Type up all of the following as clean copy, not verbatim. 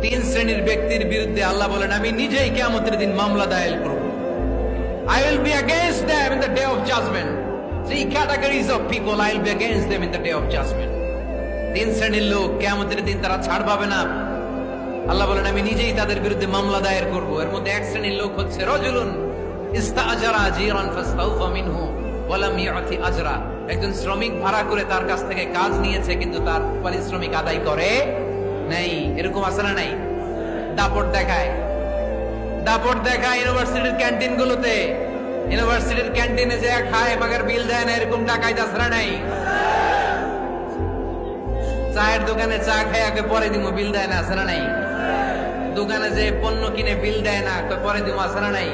তিন শ্রেণীর ব্যক্তির বিরুদ্ধে আল্লাহ বলেন আমি নিজেই কিয়ামতের দিন মামলা দায়ের করব। I will be against them in the day of judgment. Three categories of people I will be against them in the day of judgment. তিন শ্রেণীর লোক কিয়ামতের দিন তারা ছাড় পাবে না। আল্লাহ বলেন আমি নিজেই তাদের বিরুদ্ধে মামলা দায়ের করব। এর মধ্যে এক শ্রেণীর লোক হচ্ছে রাজুলুন ইস্তাআজারা আজিরান ফাস্তাউফা মিনহু ওয়া লাম ইউতি আজরা। একজন শ্রমিক ভাড়া করে তার কাছ থেকে কাজ নিয়েছে কিন্তু তার পারিশ্রমিক আদায় করে নাই। এরকম আছে না নাই? দাপট দেখায় ইউনিভার্সিটির ক্যান্টিন গুলোতে। ইউনিভার্সিটির ক্যান্টিনে যে খায় মাগার বিল দেয় না, এরকম টাকায় দাসরা নাই। চায়ের দোকানে চা খায় আগে পরে দিমু, বিল দেয় না, আসরা নাই। দোকানে যে পণ্য কিনে বিল দেয় না, পরে দিমু, আসরা নাই।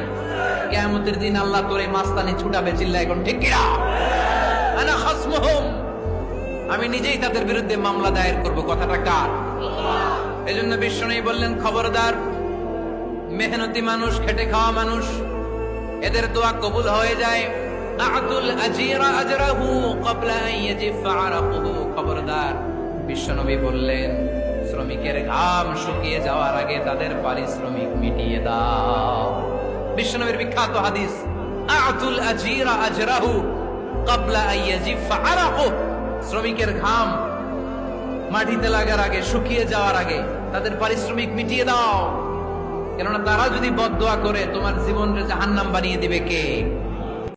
কিয়ামতের দিন আল্লাহ তোরে মাস্তানি ছুটাবে, চিল্লা এখন ঠিক কিনা? আনা খাসমুহুম, আমি নিজেই তাদের বিরুদ্ধে মামলা দায়ের করব। কথাটা কার? এজন্য বিশ্বনবী বললেন খবরদার, মেহনতি মানুষ, খেটে খাওয়া মানুষ, এদের দোয়া কবুল হয়ে যায়। আতুল আজিরা আজরাহু ক্বাবলা আন ইয়াজিফা আরাকুহু। খবরদার, বিশ্বনবী বললেন শ্রমিকের ঘাম শুকিয়ে যাওয়ার আগে তাদের পারিশ্রমিক মিটিয়ে দাও। বিশ্বনবীর বিখ্যাত হাদিস, আতুল আজিরা আজরাহু ক্বাবলা আন ইয়াজিফা আরাকুহু। শ্রমিকের ঘাম মাটিতে লাগার আগে, শুকিয়ে যাওয়ার আগে তাদের পারিশ্রমিক মিটিয়ে দাও। কেননা তারা যদি বদদোয়া করে তোমার জীবনকে জাহান্নাম বানিয়ে দিবে কে?